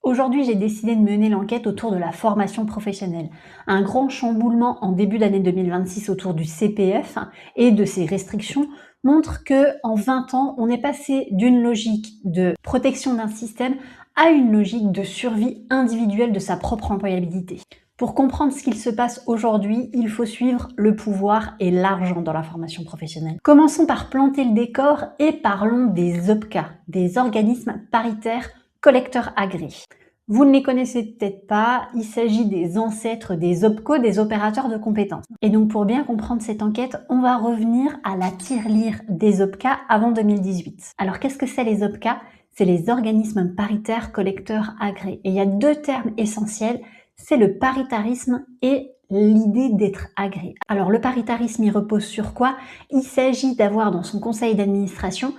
Aujourd'hui, j'ai décidé de mener l'enquête autour de la formation professionnelle. Un grand chamboulement en début d'année 2026 autour du CPF et de ses restrictions montre que en 20 ans, on est passé d'une logique de protection d'un système à une logique de survie individuelle de sa propre employabilité. Pour comprendre ce qu'il se passe aujourd'hui, il faut suivre le pouvoir et l'argent dans la formation professionnelle. Commençons par planter le décor et parlons des OPCA, des organismes paritaires collecteurs agréés. Vous ne les connaissez peut-être pas, il s'agit des ancêtres des OPCO, des opérateurs de compétences. Et donc pour bien comprendre cette enquête, on va revenir à la tirelire des OPCA avant 2018. Alors qu'est-ce que c'est les OPCA? C'est les organismes paritaires collecteurs agréés. Et il y a deux termes essentiels, c'est le paritarisme et l'idée d'être agréé. Alors le paritarisme, il repose sur quoi? Il s'agit d'avoir dans son conseil d'administration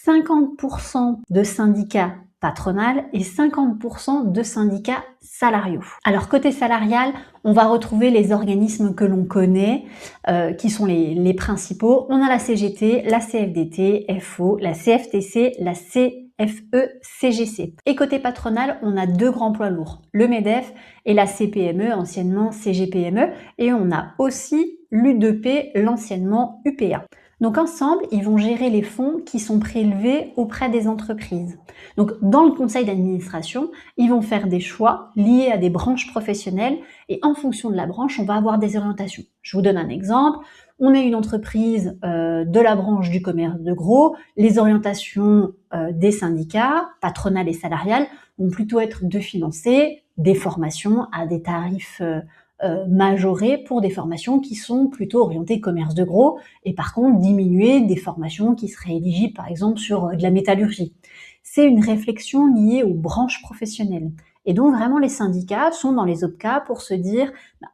50% de syndicats patronales et 50% de syndicats salariaux. Alors côté salarial, on va retrouver les organismes que l'on connaît, qui sont les principaux. On a la CGT, la CFDT, FO, la CFTC, la CFE-CGC. Et côté patronal, on a deux grands poids lourds, le MEDEF et la CPME, anciennement CGPME, et on a aussi l'U2P, l'anciennement UPA. Donc ensemble, ils vont gérer les fonds qui sont prélevés auprès des entreprises. Donc dans le conseil d'administration, ils vont faire des choix liés à des branches professionnelles et en fonction de la branche, on va avoir des orientations. Je vous donne un exemple. On est une entreprise de la branche du commerce de gros. Les orientations des syndicats, patronales et salariales, vont plutôt être de financer des formations à des tarifs majorés pour des formations qui sont plutôt orientées commerce de gros et par contre diminuer des formations qui seraient éligibles par exemple sur de la métallurgie. C'est une réflexion liée aux branches professionnelles. Et donc vraiment les syndicats sont dans les OPCA pour se dire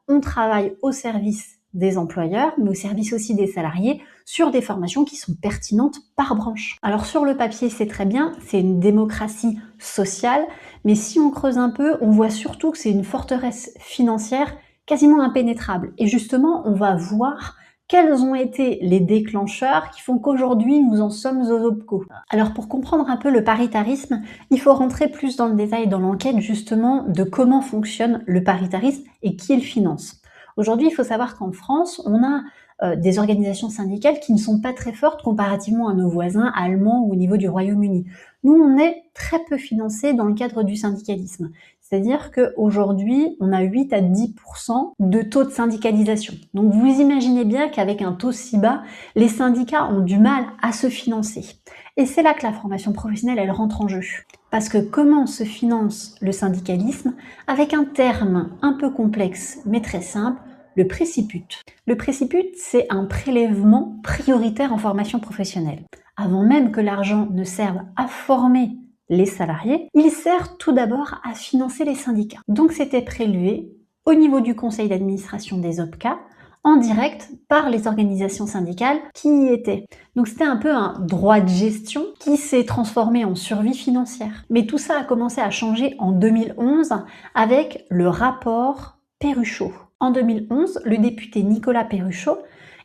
on travaille au service des employeurs, mais au service aussi des salariés, sur des formations qui sont pertinentes par branche. Alors sur le papier, c'est très bien, c'est une démocratie sociale, mais si on creuse un peu, on voit surtout que c'est une forteresse financière quasiment impénétrable. Et justement, on va voir quels ont été les déclencheurs qui font qu'aujourd'hui, nous en sommes aux OPCO. Alors pour comprendre un peu le paritarisme, il faut rentrer plus dans le détail dans l'enquête justement de comment fonctionne le paritarisme et qui le finance. Aujourd'hui, il faut savoir qu'en France, on a des organisations syndicales qui ne sont pas très fortes comparativement à nos voisins allemands ou au niveau du Royaume-Uni. Nous, on est très peu financés dans le cadre du syndicalisme. C'est-à-dire qu'aujourd'hui, on a 8 à 10% de taux de syndicalisation. Donc vous imaginez bien qu'avec un taux si bas, les syndicats ont du mal à se financer. Et c'est là que la formation professionnelle, elle rentre en jeu. Parce que comment se finance le syndicalisme? Avec un terme un peu complexe, mais très simple, le préciput. Le préciput, c'est un prélèvement prioritaire en formation professionnelle. Avant même que l'argent ne serve à former les salariés, il sert tout d'abord à financer les syndicats. Donc c'était prélevé au niveau du conseil d'administration des OPCA, en direct par les organisations syndicales qui y étaient. Donc c'était un peu un droit de gestion qui s'est transformé en survie financière. Mais tout ça a commencé à changer en 2011 avec le rapport Perruchot. En 2011, le député Nicolas Perruchot,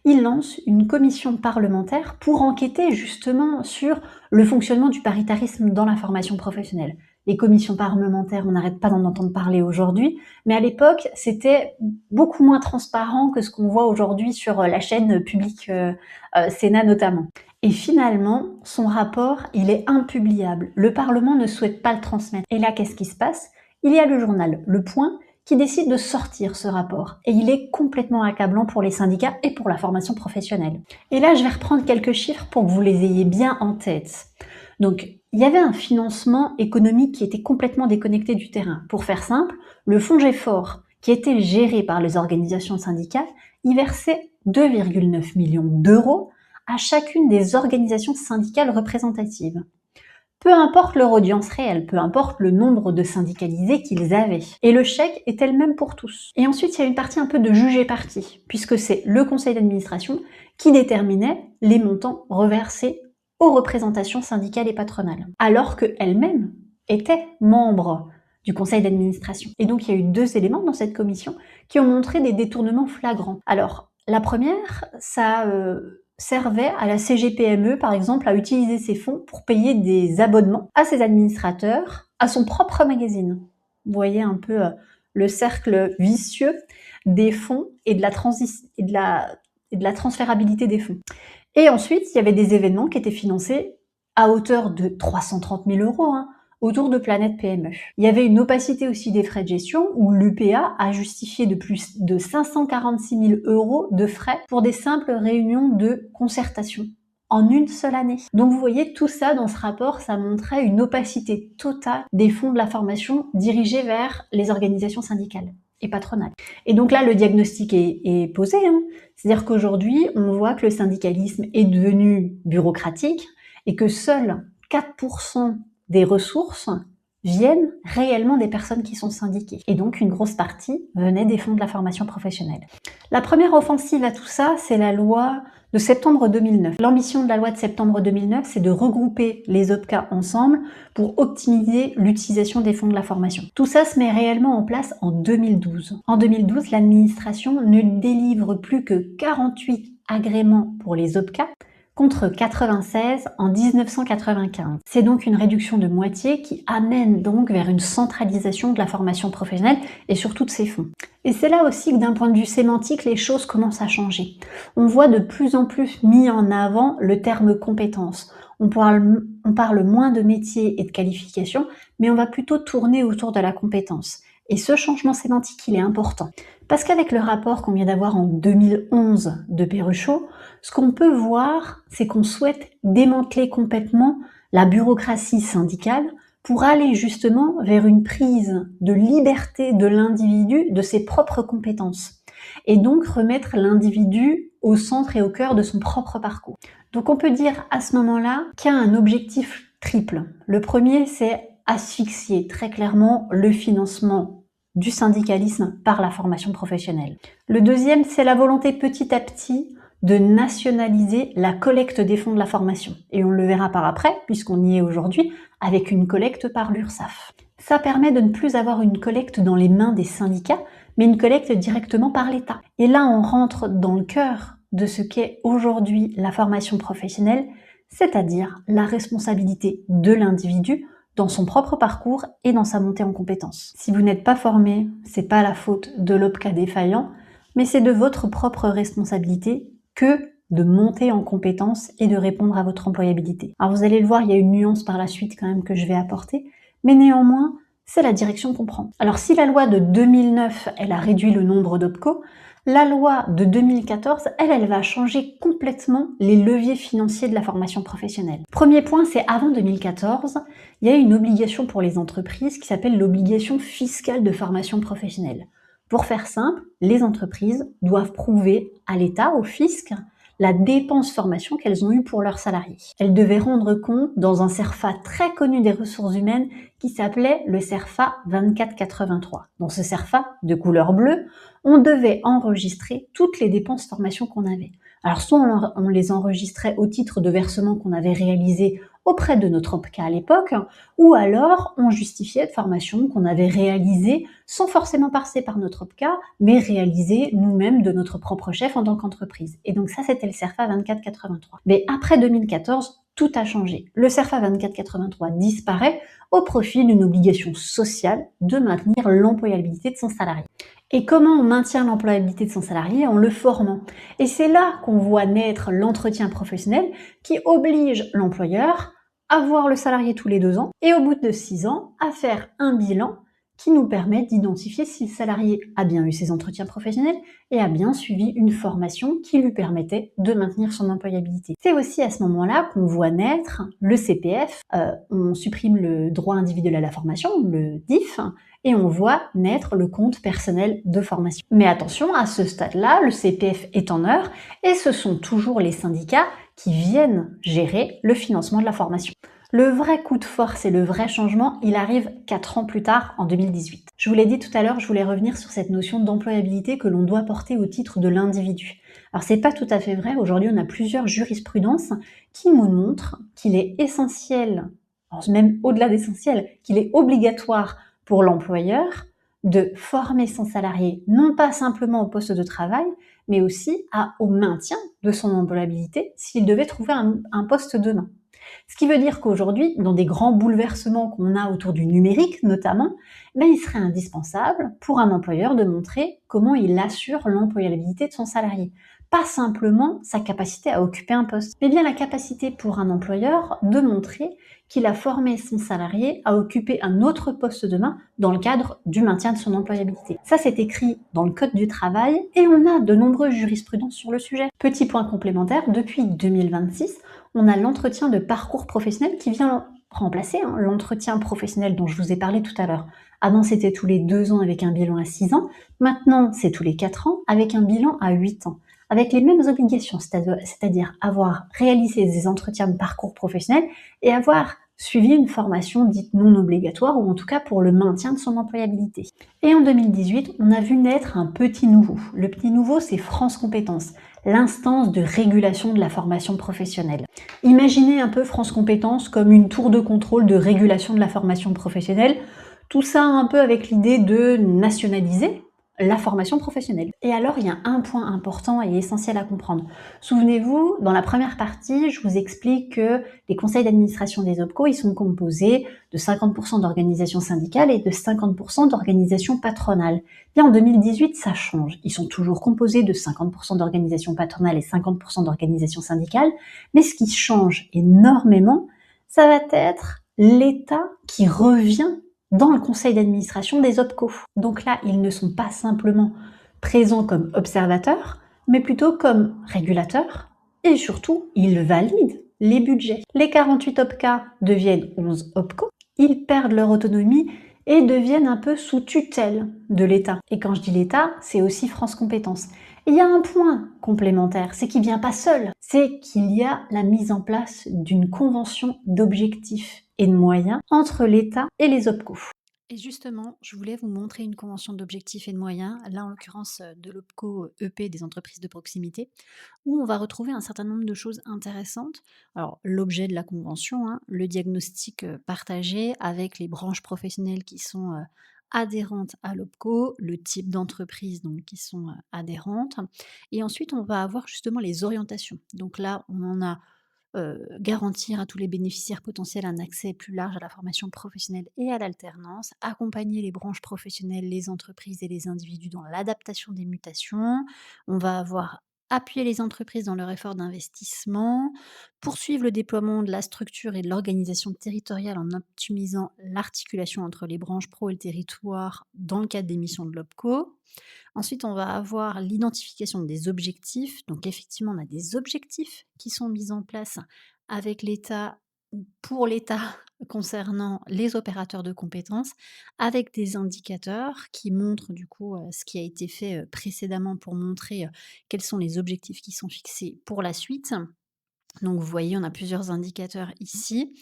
il lance une commission parlementaire pour enquêter justement sur le fonctionnement du paritarisme dans la formation professionnelle. Les commissions parlementaires, on n'arrête pas d'en entendre parler aujourd'hui, mais à l'époque, c'était beaucoup moins transparent que ce qu'on voit aujourd'hui sur la chaîne publique Sénat notamment. Et finalement, son rapport, il est impubliable. Le Parlement ne souhaite pas le transmettre. Et là, qu'est-ce qui se passe? Il y a le journal Le Point qui décide de sortir ce rapport. Et il est complètement accablant pour les syndicats et pour la formation professionnelle. Et là, je vais reprendre quelques chiffres pour que vous les ayez bien en tête. Donc, il y avait un financement économique qui était complètement déconnecté du terrain. Pour faire simple, le fonds GEFOR, qui était géré par les organisations syndicales, y versait 2,9 millions d'euros à chacune des organisations syndicales représentatives. Peu importe leur audience réelle, peu importe le nombre de syndicalisés qu'ils avaient. Et le chèque est le même pour tous. Et ensuite, il y a une partie un peu de juge et partie, puisque c'est le conseil d'administration qui déterminait les montants reversés aux représentations syndicales et patronales, alors qu'elles-mêmes étaient membres du conseil d'administration. Et donc, il y a eu deux éléments dans cette commission qui ont montré des détournements flagrants. Alors, la première, ça servait à la CGPME, par exemple, à utiliser ses fonds pour payer des abonnements à ses administrateurs, à son propre magazine. Vous voyez un peu le cercle vicieux des fonds et de la transférabilité des fonds. Et ensuite, il y avait des événements qui étaient financés à hauteur de 330 000 € autour de Planète PME. Il y avait une opacité aussi des frais de gestion où l'UPA a justifié de plus de 546 000 € de frais pour des simples réunions de concertation en une seule année. Donc vous voyez, tout ça dans ce rapport, ça montrait une opacité totale des fonds de la formation dirigés vers les organisations syndicales et patronales. Et donc là, le diagnostic est posé. C'est-à-dire qu'aujourd'hui, on voit que le syndicalisme est devenu bureaucratique et que seuls 4% des ressources viennent réellement des personnes qui sont syndiquées. Et donc, une grosse partie venait des fonds de la formation professionnelle. La première offensive à tout ça, c'est la loi de septembre 2009. L'ambition de la loi de septembre 2009, c'est de regrouper les OPCA ensemble pour optimiser l'utilisation des fonds de la formation. Tout ça se met réellement en place en 2012. En 2012, l'administration ne délivre plus que 48 agréments pour les OPCA, contre 96 en 1995. C'est donc une réduction de moitié qui amène donc vers une centralisation de la formation professionnelle et surtout de ses fonds. Et c'est là aussi que d'un point de vue sémantique, les choses commencent à changer. On voit de plus en plus mis en avant le terme compétence. On parle moins de métier et de qualification, mais on va plutôt tourner autour de la compétence. Et ce changement sémantique, il est important. Parce qu'avec le rapport qu'on vient d'avoir en 2011 de Perruchot, ce qu'on peut voir, c'est qu'on souhaite démanteler complètement la bureaucratie syndicale pour aller justement vers une prise de liberté de l'individu de ses propres compétences et donc remettre l'individu au centre et au cœur de son propre parcours. Donc on peut dire à ce moment-là qu'il y a un objectif triple. Le premier, c'est asphyxier très clairement le financement du syndicalisme par la formation professionnelle. Le deuxième, c'est la volonté petit à petit de nationaliser la collecte des fonds de la formation. Et on le verra par après, puisqu'on y est aujourd'hui, avec une collecte par l'URSSAF. Ça permet de ne plus avoir une collecte dans les mains des syndicats, mais une collecte directement par l'État. Et là, on rentre dans le cœur de ce qu'est aujourd'hui la formation professionnelle, c'est-à-dire la responsabilité de l'individu dans son propre parcours et dans sa montée en compétences. Si vous n'êtes pas formé, c'est pas la faute de l'OPCA défaillant, mais c'est de votre propre responsabilité que de monter en compétences et de répondre à votre employabilité. Alors vous allez le voir, il y a une nuance par la suite quand même que je vais apporter, mais néanmoins, c'est la direction qu'on prend. Alors si la loi de 2009, elle a réduit le nombre d'OPCO, la loi de 2014, elle va changer complètement les leviers financiers de la formation professionnelle. Premier point, c'est avant 2014, il y a une obligation pour les entreprises qui s'appelle l'obligation fiscale de formation professionnelle. Pour faire simple, les entreprises doivent prouver à l'État, au fisc, la dépense formation qu'elles ont eue pour leurs salariés. Elles devaient rendre compte dans un CERFA très connu des ressources humaines qui s'appelait le CERFA 2483. Dans ce CERFA de couleur bleue, on devait enregistrer toutes les dépenses formation qu'on avait. Alors soit on les enregistrait au titre de versements qu'on avait réalisés auprès de notre OPCA à l'époque, ou alors on justifiait de formations qu'on avait réalisées sans forcément passer par notre OPCA, mais réalisées nous-mêmes de notre propre chef en tant qu'entreprise. Et donc ça, c'était le CERFA 2483. Mais après 2014, tout a changé. Le CERFA 2483 disparaît au profit d'une obligation sociale de maintenir l'employabilité de son salarié. Et comment on maintient l'employabilité de son salarié? En le formant. Et c'est là qu'on voit naître l'entretien professionnel qui oblige l'employeur à voir le salarié tous les 2 ans et au bout de 6 ans à faire un bilan qui nous permet d'identifier si le salarié a bien eu ses entretiens professionnels et a bien suivi une formation qui lui permettait de maintenir son employabilité. C'est aussi à ce moment-là qu'on voit naître le CPF, on supprime le droit individuel à la formation, le DIF, et on voit naître le compte personnel de formation. Mais attention, à ce stade-là, le CPF est en heure et ce sont toujours les syndicats qui viennent gérer le financement de la formation. Le vrai coup de force et le vrai changement, il arrive 4 ans plus tard, en 2018. Je vous l'ai dit tout à l'heure, je voulais revenir sur cette notion d'employabilité que l'on doit porter au titre de l'individu. Alors c'est pas tout à fait vrai, aujourd'hui on a plusieurs jurisprudences qui nous montrent qu'il est essentiel, même au-delà d'essentiel, qu'il est obligatoire pour l'employeur de former son salarié, non pas simplement au poste de travail, mais aussi au maintien de son employabilité s'il devait trouver un poste demain. Ce qui veut dire qu'aujourd'hui, dans des grands bouleversements qu'on a autour du numérique notamment, il serait indispensable pour un employeur de montrer comment il assure l'employabilité de son salarié. Pas simplement sa capacité à occuper un poste, mais bien la capacité pour un employeur de montrer qu'il a formé son salarié à occuper un autre poste demain dans le cadre du maintien de son employabilité. Ça, c'est écrit dans le Code du travail et on a de nombreuses jurisprudences sur le sujet. Petit point complémentaire, depuis 2026, on a l'entretien de parcours professionnel qui vient remplacer l'entretien professionnel dont je vous ai parlé tout à l'heure. Avant, c'était tous les 2 ans avec un bilan à 6 ans. Maintenant, c'est tous les 4 ans avec un bilan à 8 ans. Avec les mêmes obligations, c'est-à-dire avoir réalisé des entretiens de parcours professionnel et avoir suivi une formation dite non obligatoire ou en tout cas pour le maintien de son employabilité. Et en 2018, on a vu naître un petit nouveau. Le petit nouveau, c'est France Compétences, l'instance de régulation de la formation professionnelle. Imaginez un peu France Compétences comme une tour de contrôle de régulation de la formation professionnelle, tout ça un peu avec l'idée de nationaliser la formation professionnelle. Et alors, il y a un point important et essentiel à comprendre. Souvenez-vous, dans la première partie, je vous explique que les conseils d'administration des OPCO, ils sont composés de 50% d'organisations syndicales et de 50% d'organisations patronales. Bien, en 2018, ça change. Ils sont toujours composés de 50% d'organisations patronales et 50% d'organisations syndicales, mais ce qui change énormément, ça va être l'État qui revient dans le conseil d'administration des OPCO. Donc là, ils ne sont pas simplement présents comme observateurs, mais plutôt comme régulateurs, et surtout, ils valident les budgets. Les 48 OPCA deviennent 11 OPCO, ils perdent leur autonomie et deviennent un peu sous tutelle de l'État. Et quand je dis l'État, c'est aussi France Compétences. Et il y a un point complémentaire, c'est qu'il ne vient pas seul, c'est qu'il y a la mise en place d'une convention d'objectifs et de moyens entre l'État et les OPCO. Et justement, je voulais vous montrer une convention d'objectifs et de moyens, là en l'occurrence de l'OPCO EP des entreprises de proximité, où on va retrouver un certain nombre de choses intéressantes. Alors l'objet de la convention, le diagnostic partagé avec les branches professionnelles qui sont adhérentes à l'OPCO, le type d'entreprise donc qui sont adhérentes, et ensuite on va avoir justement les orientations. Donc là, on en a garantir à tous les bénéficiaires potentiels un accès plus large à la formation professionnelle et à l'alternance, accompagner les branches professionnelles, les entreprises et les individus dans l'adaptation des mutations. On va avoir appuyé les entreprises dans leur effort d'investissement, poursuivre le déploiement de la structure et de l'organisation territoriale en optimisant l'articulation entre les branches pro et le territoire dans le cadre des missions de l'OPCO. Ensuite, on va avoir l'identification des objectifs. Donc effectivement, on a des objectifs qui sont mis en place avec l'État ou pour l'État concernant les opérateurs de compétences, avec des indicateurs qui montrent du coup ce qui a été fait précédemment pour montrer quels sont les objectifs qui sont fixés pour la suite. Donc vous voyez, on a plusieurs indicateurs ici.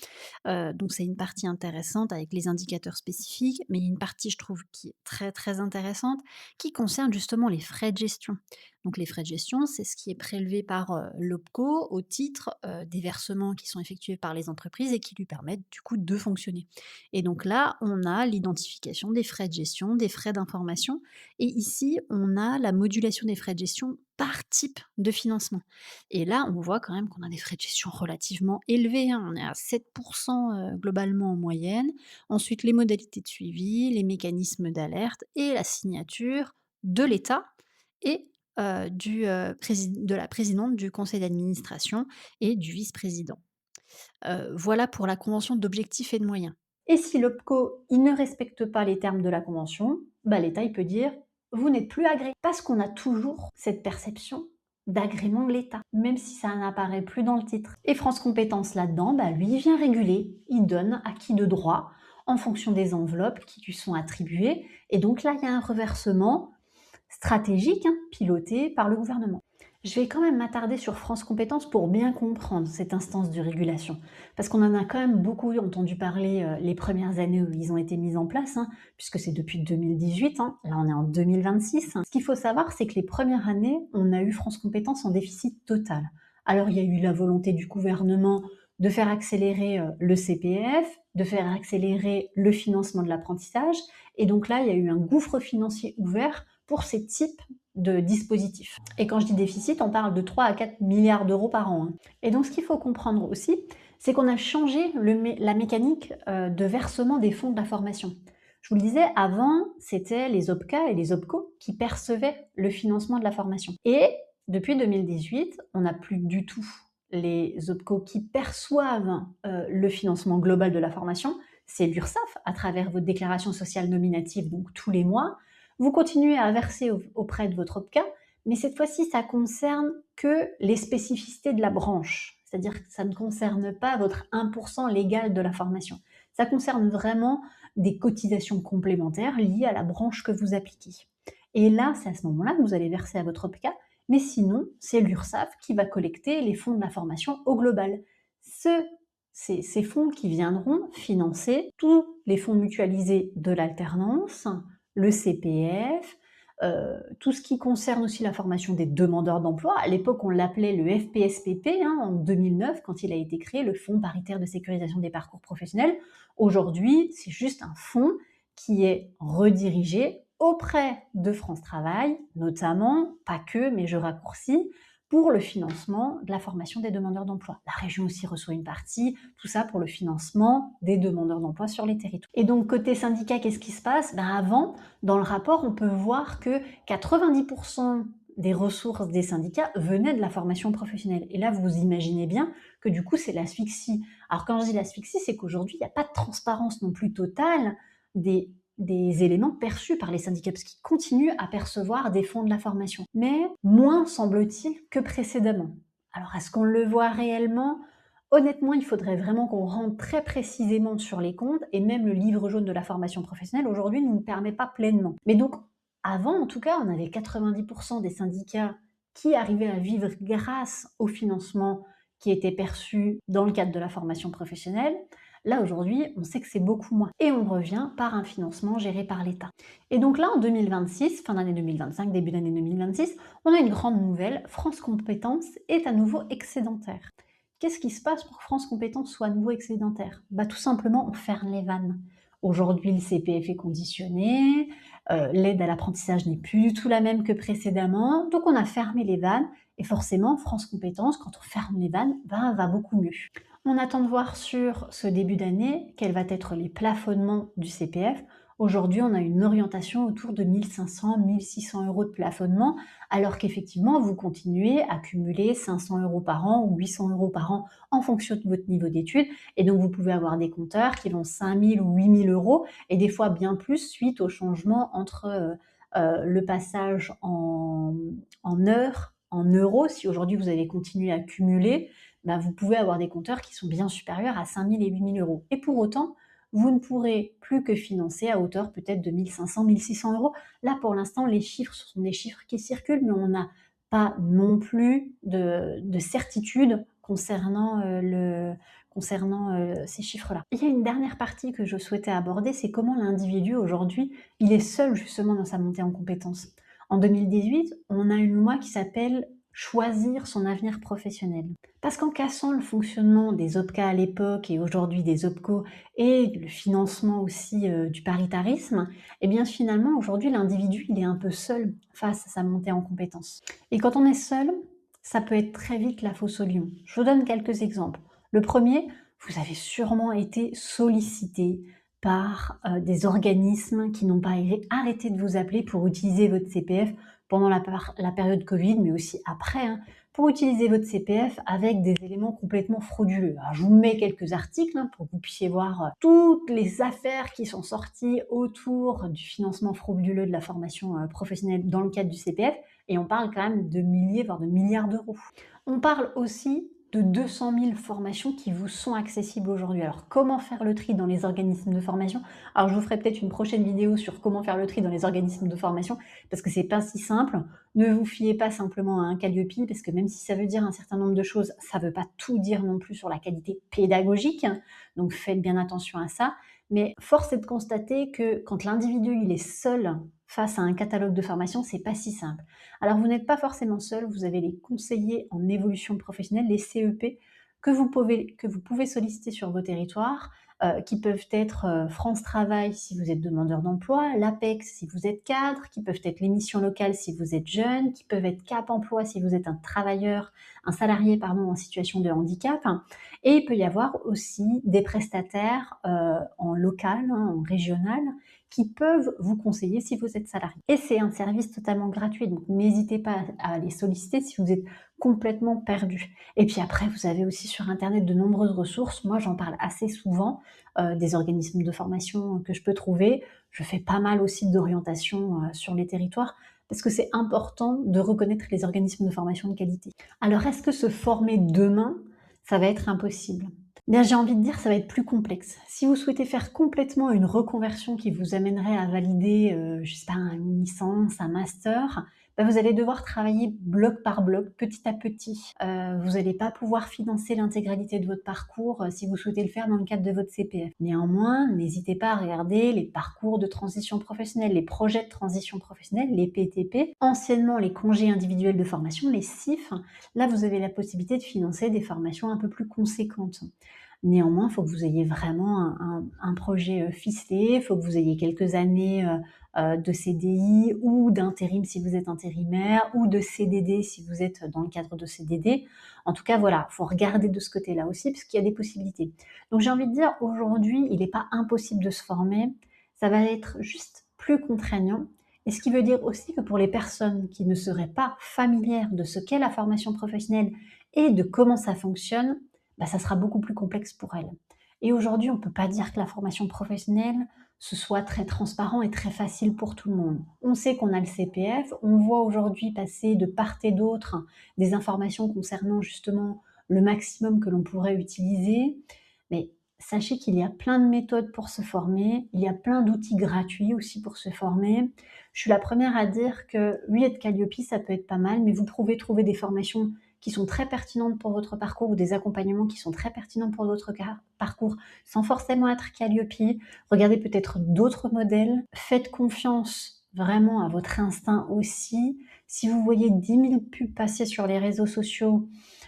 Donc c'est une partie intéressante avec les indicateurs spécifiques, mais il y a une partie, je trouve, qui est très, très intéressante, qui concerne justement les frais de gestion. Donc les frais de gestion, c'est ce qui est prélevé par, l'OPCO au titre, des versements qui sont effectués par les entreprises et qui lui permettent du coup de fonctionner. Et donc là, on a l'identification des frais de gestion, des frais d'information et ici, on a la modulation des frais de gestion par type de financement. Et là, on voit quand même qu'on a des frais de gestion relativement élevés, on est à 7 globalement en moyenne. Ensuite, les modalités de suivi, les mécanismes d'alerte et la signature de l'État et de la présidente du conseil d'administration et du vice-président. Voilà pour la convention d'objectifs et de moyens. Et si l'OPCO, il ne respecte pas les termes de la convention, l'État, il peut dire: «Vous n'êtes plus agréé». Parce qu'on a toujours cette perception d'agrément de l'État, même si ça n'apparaît plus dans le titre. Et France Compétences là-dedans, lui, il vient réguler, il donne à qui de droit, en fonction des enveloppes qui lui sont attribuées. Et donc là, il y a un reversement stratégique, piloté par le gouvernement. Je vais quand même m'attarder sur France Compétences pour bien comprendre cette instance de régulation. Parce qu'on en a quand même beaucoup entendu parler les premières années où ils ont été mis en place, puisque c'est depuis 2018, là on est en 2026. Ce qu'il faut savoir, c'est que les premières années, on a eu France Compétences en déficit total. Alors il y a eu la volonté du gouvernement de faire accélérer le CPF, de faire accélérer le financement de l'apprentissage, et donc là il y a eu un gouffre financier ouvert pour ces types de dispositifs. Et quand je dis déficit, on parle de 3 à 4 milliards d'euros par an. Et donc ce qu'il faut comprendre aussi, C'est qu'on a changé la mécanique de versement des fonds de la formation. Je vous le disais, avant, c'était les OPCA et les OPCO qui percevaient le financement de la formation. Et depuis 2018, on n'a plus du tout les OPCO qui perçoivent le financement global de la formation. C'est l'URSSAF, à travers votre déclaration sociale nominative, donc tous les mois. Vous continuez à verser auprès de votre OPCA, mais cette fois-ci, ça concerne que les spécificités de la branche. C'est-à-dire que ça ne concerne pas votre 1% légal de la formation. Ça concerne vraiment des cotisations complémentaires liées à la branche que vous appliquez. Et là, c'est à ce moment-là que vous allez verser à votre OPCA, mais sinon, c'est l'URSSAF qui va collecter les fonds de la formation au global. Ces fonds qui viendront financer tous les fonds mutualisés de l'alternance, le CPF, tout ce qui concerne aussi la formation des demandeurs d'emploi. À l'époque, on l'appelait le FPSPP, en 2009, quand il a été créé, le Fonds paritaire de sécurisation des parcours professionnels. Aujourd'hui, c'est juste un fonds qui est redirigé auprès de France Travail, notamment, pas que, mais je raccourcis, pour le financement de la formation des demandeurs d'emploi. La région aussi reçoit une partie, tout ça pour le financement des demandeurs d'emploi sur les territoires. Et donc, côté syndicat, qu'est-ce qui se passe? Avant, dans le rapport, on peut voir que 90% des ressources des syndicats venaient de la formation professionnelle. Et là, vous imaginez bien que du coup, c'est l'asphyxie. Alors, quand je dis l'asphyxie, c'est qu'aujourd'hui, il n'y a pas de transparence non plus totale des éléments perçus par les syndicats, parce qu'ils continuent à percevoir des fonds de la formation. Mais moins, semble-t-il, que précédemment. Alors, est-ce qu'on le voit réellement? Honnêtement, il faudrait vraiment qu'on rentre très précisément sur les comptes, et même le livre jaune de la formation professionnelle, aujourd'hui, ne nous permet pas pleinement. Mais donc, avant, en tout cas, on avait 90% des syndicats qui arrivaient à vivre grâce au financement qui était perçu dans le cadre de la formation professionnelle. Là, aujourd'hui, on sait que c'est beaucoup moins. Et on revient par un financement géré par l'État. Et donc là, en 2026, fin d'année 2025, début d'année 2026, on a une grande nouvelle. France Compétences est à nouveau excédentaire. Qu'est-ce qui se passe pour que France Compétences soit à nouveau excédentaire? Tout simplement, on ferme les vannes. Aujourd'hui, le CPF est conditionné, l'aide à l'apprentissage n'est plus du tout la même que précédemment, donc on a fermé les vannes, et forcément, France Compétences, quand on ferme les vannes, va beaucoup mieux. On attend de voir sur ce début d'année quels vont être les plafonnements du CPF. Aujourd'hui, on a une orientation autour de 1 500, 1 600 € de plafonnement, alors qu'effectivement, vous continuez à cumuler 500 € par an ou 800 € par an en fonction de votre niveau d'études. Et donc, vous pouvez avoir des compteurs qui vont 5 000 ou 8 000 € et des fois bien plus suite au changement entre le passage en heures, en euros. Si aujourd'hui, vous avez continué à cumuler, vous pouvez avoir des compteurs qui sont bien supérieurs à 5 000 et 8 000 €. Et pour autant, vous ne pourrez plus que financer à hauteur peut-être de 1 500, 1 600 €. Là, pour l'instant, les chiffres, ce sont des chiffres qui circulent, mais on n'a pas non plus de certitude concernant ces chiffres-là. Il y a une dernière partie que je souhaitais aborder, c'est comment l'individu aujourd'hui, il est seul justement dans sa montée en compétences. En 2018, on a une loi qui s'appelle choisir son avenir professionnel. Parce qu'en cassant le fonctionnement des OPCA à l'époque et aujourd'hui des OPCO et le financement aussi du paritarisme, eh bien finalement aujourd'hui l'individu il est un peu seul face à sa montée en compétences. Et quand on est seul, ça peut être très vite la fosse au lion. Je vous donne quelques exemples. Le premier, vous avez sûrement été sollicité par des organismes qui n'ont pas arrêté de vous appeler pour utiliser votre CPF pendant la période Covid, mais aussi après, pour utiliser votre CPF avec des éléments complètement frauduleux. Alors, je vous mets quelques articles pour que vous puissiez voir toutes les affaires qui sont sorties autour du financement frauduleux de la formation professionnelle dans le cadre du CPF, et on parle quand même de milliers, voire de milliards d'euros. On parle aussi de 200 000 formations qui vous sont accessibles aujourd'hui. Alors, comment faire le tri dans les organismes de formation? Alors, je vous ferai peut-être une prochaine vidéo sur comment faire le tri dans les organismes de formation, parce que c'est pas si simple. Ne vous fiez pas simplement à un Calliope, parce que même si ça veut dire un certain nombre de choses, ça veut pas tout dire non plus sur la qualité pédagogique. Donc, faites bien attention à ça. Mais force est de constater que quand l'individu il est seul face à un catalogue de formation, c'est pas si simple. Alors vous n'êtes pas forcément seul, vous avez les conseillers en évolution professionnelle, les CEP, que vous pouvez solliciter sur vos territoires, qui peuvent être France Travail si vous êtes demandeur d'emploi, l'APEX si vous êtes cadre, qui peuvent être les missions locales si vous êtes jeune, qui peuvent être Cap Emploi si vous êtes un salarié pardon, en situation de handicap. Et il peut y avoir aussi des prestataires en local, hein, en régional, qui peuvent vous conseiller si vous êtes salarié. Et c'est un service totalement gratuit, donc n'hésitez pas à les solliciter si vous êtes complètement perdu. Et puis après, vous avez aussi sur internet de nombreuses ressources. Moi, j'en parle assez souvent, des organismes de formation que je peux trouver. Je fais pas mal aussi d'orientation, sur les territoires parce que c'est important de reconnaître les organismes de formation de qualité. Alors est-ce que se former demain, ça va être impossible? Bien, j'ai envie de dire, ça va être plus complexe. Si vous souhaitez faire complètement une reconversion qui vous amènerait à valider, je sais pas, une licence, un master, bah, vous allez devoir travailler bloc par bloc, petit à petit. Vous n'allez pas pouvoir financer l'intégralité de votre parcours, si vous souhaitez le faire dans le cadre de votre CPF. Néanmoins, n'hésitez pas à regarder les parcours de transition professionnelle, les projets de transition professionnelle, les PTP, anciennement les congés individuels de formation, les CIF. Là, vous avez la possibilité de financer des formations un peu plus conséquentes. Néanmoins, il faut que vous ayez vraiment un projet ficelé, il faut que vous ayez quelques années de CDI ou d'intérim si vous êtes intérimaire ou de CDD si vous êtes dans le cadre de CDD. En tout cas, voilà, il faut regarder de ce côté-là aussi parce qu'il y a des possibilités. Donc j'ai envie de dire, aujourd'hui, il n'est pas impossible de se former, ça va être juste plus contraignant. Et ce qui veut dire aussi que pour les personnes qui ne seraient pas familières de ce qu'est la formation professionnelle et de comment ça fonctionne, bah, ça sera beaucoup plus complexe pour elles. Et aujourd'hui, on ne peut pas dire que la formation professionnelle, ce soit très transparent et très facile pour tout le monde. On sait qu'on a le CPF, on voit aujourd'hui passer de part et d'autre des informations concernant justement le maximum que l'on pourrait utiliser, mais sachez qu'il y a plein de méthodes pour se former, il y a plein d'outils gratuits aussi pour se former. Je suis la première à dire que oui, être Calliope, ça peut être pas mal, mais vous pouvez trouver des formations qui sont très pertinentes pour votre parcours ou des accompagnements qui sont très pertinents pour votre parcours sans forcément être Calliope. Regardez peut-être d'autres modèles. Faites confiance vraiment à votre instinct aussi. Si vous voyez 10 000 pubs passer sur les réseaux sociaux,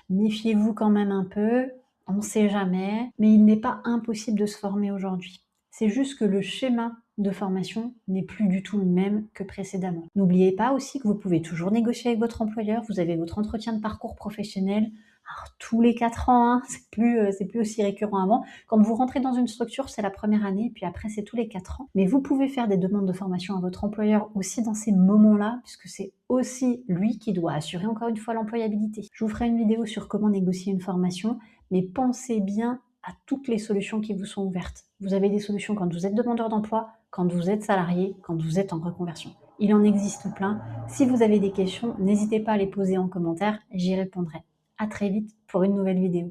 méfiez-vous quand même un peu. On ne sait jamais, mais il n'est pas impossible de se former aujourd'hui. C'est juste que le schéma de formation n'est plus du tout le même que précédemment. N'oubliez pas aussi que vous pouvez toujours négocier avec votre employeur. Vous avez votre entretien de parcours professionnel. Alors, tous les 4 ans, hein, c'est plus aussi récurrent avant. Quand vous rentrez dans une structure, c'est la première année, puis après, c'est tous les 4 ans. Mais vous pouvez faire des demandes de formation à votre employeur aussi dans ces moments-là, puisque c'est aussi lui qui doit assurer encore une fois l'employabilité. Je vous ferai une vidéo sur comment négocier une formation, mais pensez bien à toutes les solutions qui vous sont ouvertes. Vous avez des solutions quand vous êtes demandeur d'emploi, quand vous êtes salarié, quand vous êtes en reconversion. Il en existe plein. Si vous avez des questions, n'hésitez pas à les poser en commentaire, j'y répondrai. À très vite pour une nouvelle vidéo.